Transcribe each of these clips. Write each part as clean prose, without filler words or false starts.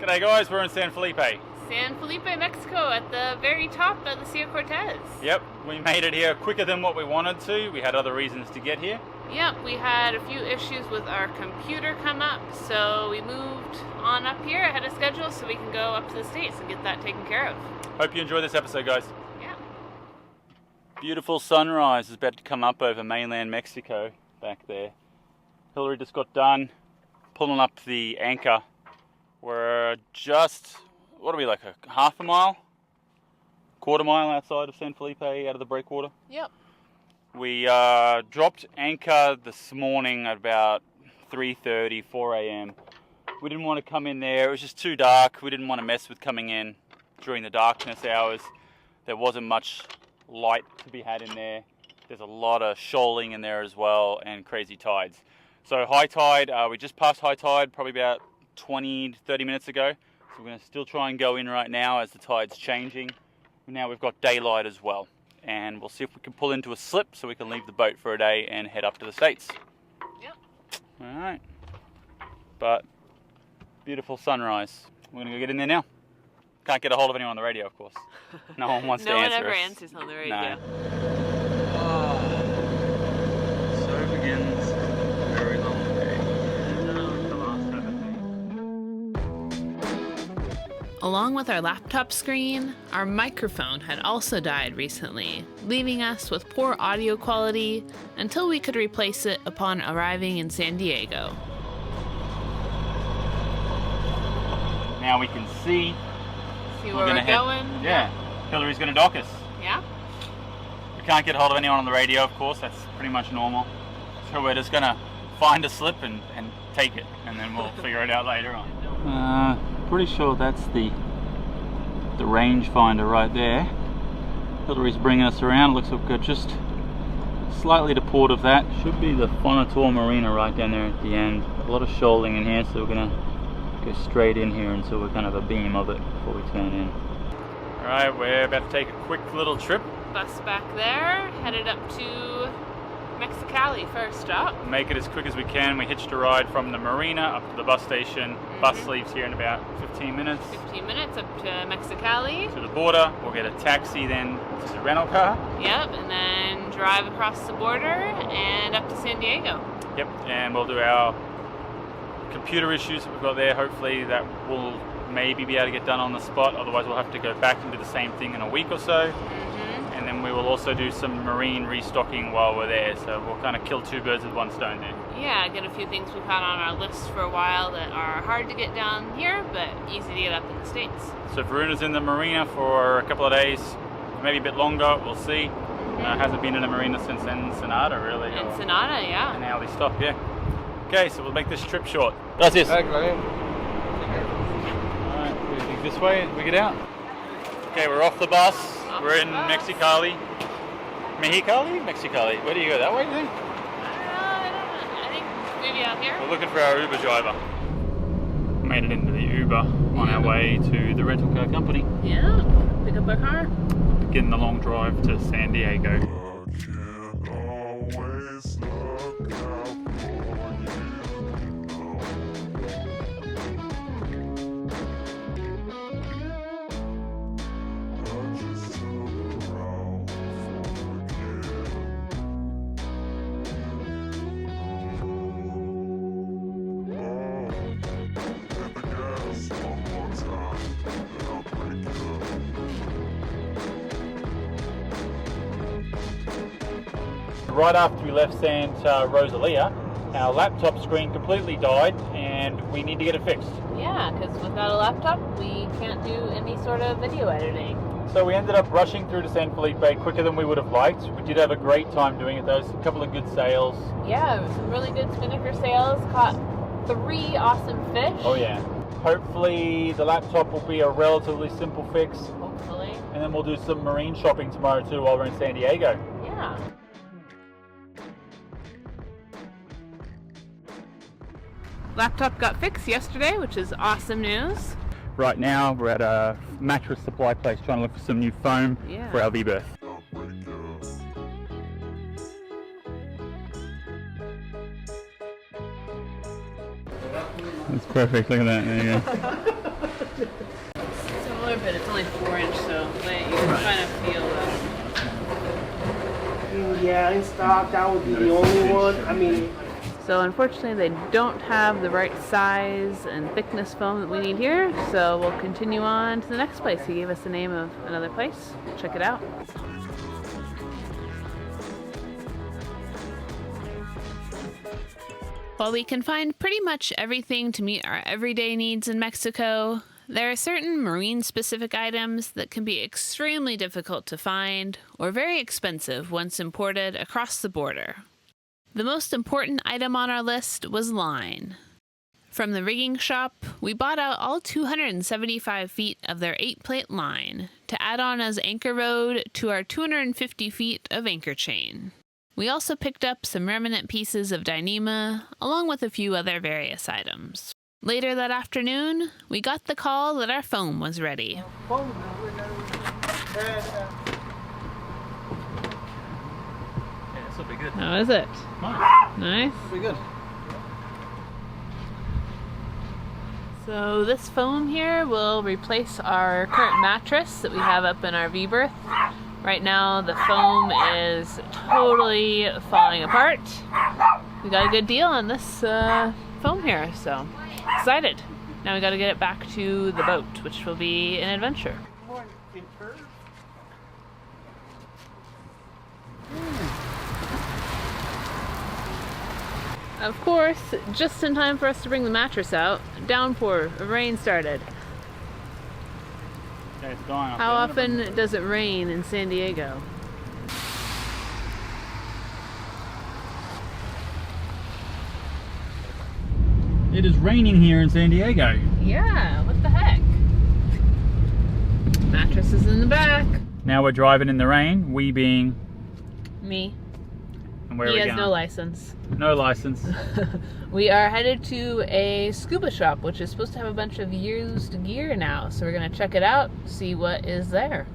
G'day guys, we're in San Felipe. San Felipe, Mexico, at the very top of the Sierra Cortez. Yep, we made it here quicker than what we wanted to. We had other reasons to get here. Yep, we had a few issues with our computer come up, so we moved on up here ahead of schedule so we can go up to the States and get that taken care of. Hope you enjoy this episode, guys. Yeah. Beautiful sunrise is about to come up over mainland Mexico back there. Hillary just got done pulling up the anchor. We're just, what are we, like a half a mile? Quarter mile outside of San Felipe, out of the breakwater. Yep. We dropped anchor this morning at about 3:30, 4 a.m. We didn't want to come in there. It was just too dark. We didn't want to mess with coming in during the darkness hours. There wasn't much light to be had in there. There's a lot of shoaling in there as well and crazy tides. So high tide, we just passed high tide probably about 20, 30 minutes ago. So we're going to still try and go in right now as the tide's changing. Now we've got daylight as well. And we'll see if we can pull into a slip so we can leave the boat for a day and head up to the States. Yep. Alright. But, beautiful sunrise. We're going to go get in there now. Can't get a hold of anyone on the radio, of course. No one wants to answer us. No one ever answers on the radio. No. So begins a very long day. The last day. Along with our laptop screen, our microphone had also died recently, leaving us with poor audio quality until we could replace it upon arriving in San Diego. Now we can see. See where we're going? Yeah. Hillary's going to dock us. Yeah? We can't get hold of anyone on the radio, of course. That's pretty much normal. So we're just going to find a slip and take it, and then we'll figure it out later on. Pretty sure that's the rangefinder right there. Hillary's bringing us around. Looks like we're just slightly to port of that. Should be the Fonator Marina right down there at the end. A lot of shoaling in here, so we're going to go straight in here until we're kind of a beam of it before we turn in. Alright, we're about to take a quick little trip. Bus back there, headed up to Mexicali first stop. Make it as quick as we can. We hitched a ride from the marina up to the bus station. Bus leaves here in about 15 minutes. 15 minutes up to Mexicali. To the border. We'll get a taxi then to the rental car. Yep, and then drive across the border and up to San Diego. Yep, and we'll do our computer issues that we've got there. Hopefully that will maybe be able to get done on the spot. Otherwise we'll have to go back and do the same thing in a week or so. And then we will also do some marine restocking while we're there, so we'll kind of kill two birds with one stone there. Yeah, get a few things we've had on our list for a while that are hard to get down here, but easy to get up in the States. So Varuna's in the marina for a couple of days, maybe a bit longer, we'll see. Hasn't been in a marina since Ensenada, really. Ensenada, yeah. And now they stop, yeah. Okay, so we'll make this trip short. Gracias. Alright, we think this way, we get out. Okay, we're off the bus. We're in Mexicali. Mexicali? Where do you go? That way, do you think? I don't know. I think maybe out here. We're looking for our Uber driver. Made it into the Uber on our way to the rental car company. Yeah, pick up our car. Getting the long drive to San Diego. Right after we left Santa Rosalia, our laptop screen completely died and we need to get it fixed. Yeah, because without a laptop, we can't do any sort of video editing. So we ended up rushing through to San Felipe quicker than we would have liked. We did have a great time doing it though, a couple of good sails. Yeah, some really good spinnaker sails, caught 3 awesome fish. Oh yeah. Hopefully the laptop will be a relatively simple fix. Hopefully. And then we'll do some marine shopping tomorrow too while we're in San Diego. Yeah. Laptop got fixed yesterday, which is awesome news. Right now we're at a mattress supply place trying to look for some new foam for our V-berth. That's perfect, look at that, there you go. Yeah, in stock, that would be the only one. I mean, So unfortunately they don't have the right size and thickness foam that we need here, so we'll continue on to the next place. He gave us the name of another place. Check it out. While we can find pretty much everything to meet our everyday needs in Mexico, there are certain marine-specific items that can be extremely difficult to find or very expensive once imported across the border. The most important item on our list was line. From the rigging shop, we bought out all 275 feet of their 8-plate line to add on as anchor rode to our 250 feet of anchor chain. We also picked up some remnant pieces of Dyneema, along with a few other various items. Later that afternoon, we got the call that our foam was ready. This will be good. How is it? Nice. Nice? Pretty good. So this foam here will replace our current mattress that we have up in our V-berth. Right now the foam is totally falling apart. We got a good deal on this foam here, so excited. Now we got to get it back to the boat, which will be an adventure. Of course, just in time for us to bring the mattress out, downpour of rain started. Okay, it's going up How there. often does it rain in San Diego? It is raining here in San Diego. Yeah, what the heck? Mattress is in the back. Now we're driving in the rain, we being... Me. And where He are we has going? no license. No license. We are headed to a scuba shop, which is supposed to have a bunch of used gear now. So we're going to check it out, see what is there.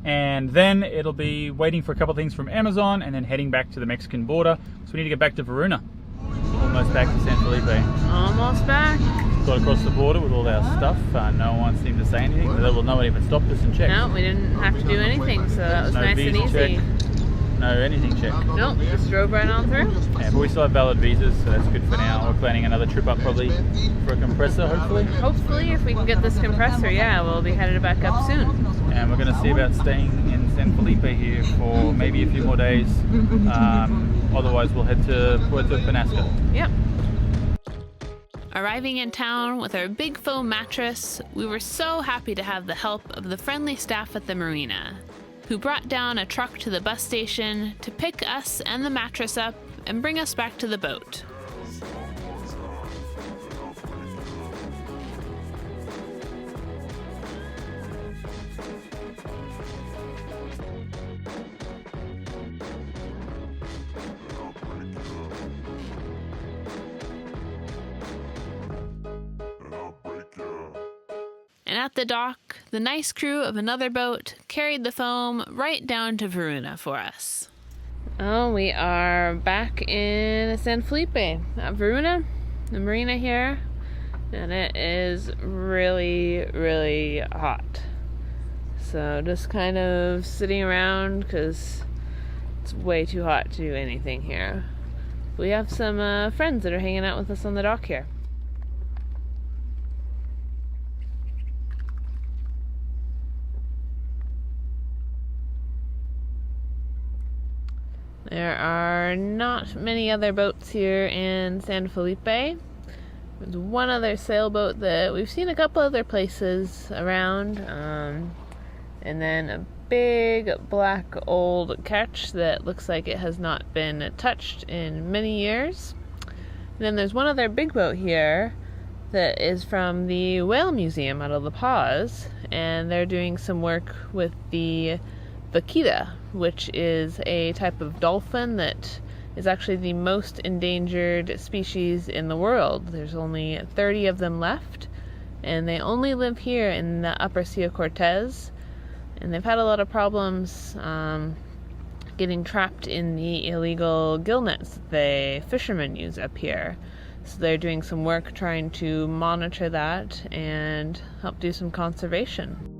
And then it'll be waiting for a couple of things from Amazon and then heading back to the Mexican border. So we need to get back to Varuna. Almost back to San Felipe. Almost back. Got across the border with all our stuff. No one seemed to say anything. Well, no one even stopped us and checked. No, we didn't have to do anything, so that was No nice and visa easy. check. No anything check. Nope, just drove right on through. Yeah, but we still have valid visas, so that's good for now. We're planning another trip up probably for a compressor, hopefully. Hopefully, if we can get this compressor, yeah, we'll be headed back up soon. And we're going to see about staying in San Felipe here for maybe a few more days. Otherwise, we'll head to Puerto Penasco. Yep. Arriving in town with our big foam mattress, we were so happy to have the help of the friendly staff at the marina, who brought down a truck to the bus station to pick us and the mattress up and bring us back to the boat. And at the dock, the nice crew of another boat carried the foam right down to Varuna for us. Oh, we are back in San Felipe at Varuna, the marina here, and it is really, really hot. So just kind of sitting around because it's way too hot to do anything here. We have some friends that are hanging out with us on the dock here. There are not many other boats here in San Felipe. There's one other sailboat that we've seen a couple other places around, and then a big black old ketch that looks like it has not been touched in many years. And then there's one other big boat here that is from the Whale Museum out of La Paz, and they're doing some work with the vaquita, which is a type of dolphin that is actually the most endangered species in the world. There's only 30 of them left, and they only live here in the upper Sea Cortez, and they've had a lot of problems getting trapped in the illegal gill nets that the fishermen use up here. So they're doing some work trying to monitor that and help do some conservation.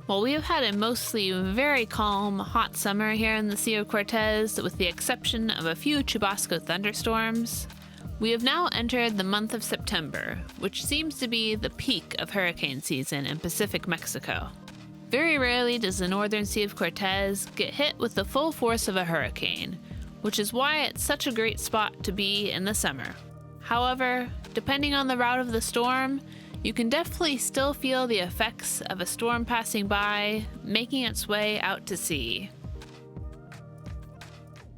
While we have had a mostly very calm, hot summer here in the Sea of Cortez, with the exception of a few Chubasco thunderstorms, we have now entered the month of September, which seems to be the peak of hurricane season in Pacific Mexico. Very rarely does the northern Sea of Cortez get hit with the full force of a hurricane, which is why it's such a great spot to be in the summer. However, depending on the route of the storm, you can definitely still feel the effects of a storm passing by, making its way out to sea.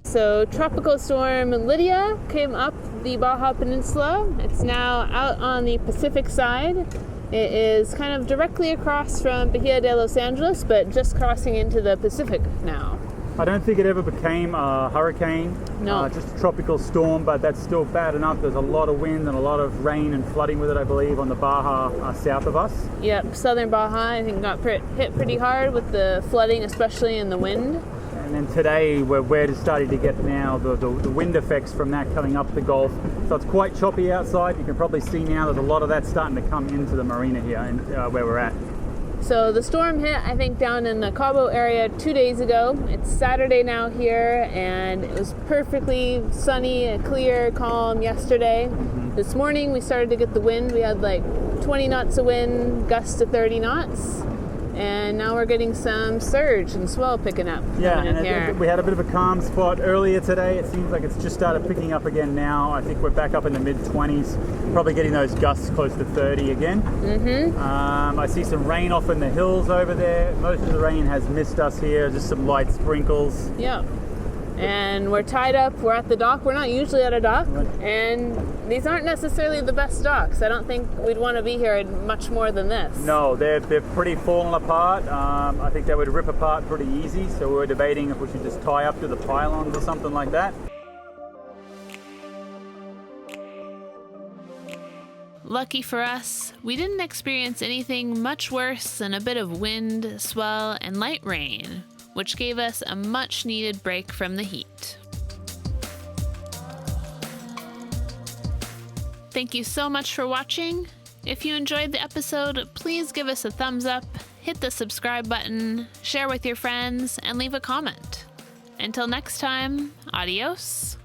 So Tropical Storm Lidia came up the Baja Peninsula. It's now out on the Pacific side. It is kind of directly across from Bahia de Los Angeles, but just crossing into the Pacific now. I don't think it ever became a hurricane, No. just a tropical storm, but that's still bad enough. There's a lot of wind and a lot of rain and flooding with it, I believe, on the Baja south of us. Yep, southern Baja, I think, got hit pretty hard with the flooding, especially in the wind. And then today we're just starting to get now the wind effects from that coming up the Gulf. So it's quite choppy outside. You can probably see now that a lot of that's starting to come into the marina here and where we're at. So the storm hit, I think, down in the Cabo area 2 days ago. It's Saturday now here, and it was perfectly sunny, clear, calm yesterday. This morning we started to get the wind. We had like 20 knots of wind, gusts to 30 knots. And now we're getting some surge and swell picking up. Yeah, in and here. we had a bit of a calm spot earlier today. It seems like it's just started picking up again now. I think we're back up in the mid-20s, probably getting those gusts close to 30 again. I see some rain off in the hills over there. Most of the rain has missed us here, just some light sprinkles. Yeah. And we're tied up. We're at the dock. We're not usually at a dock. And these aren't necessarily the best docks. I don't think we'd want to be here much more than this. No, they're pretty fallen apart. I think they would rip apart pretty easy. So we're debating if we should just tie up to the pylons or something like that. Lucky for us, we didn't experience anything much worse than a bit of wind, swell, and light rain, which gave us a much-needed break from the heat. Thank you so much for watching. If you enjoyed the episode, please give us a thumbs up, hit the subscribe button, share with your friends, and leave a comment. Until next time, adios.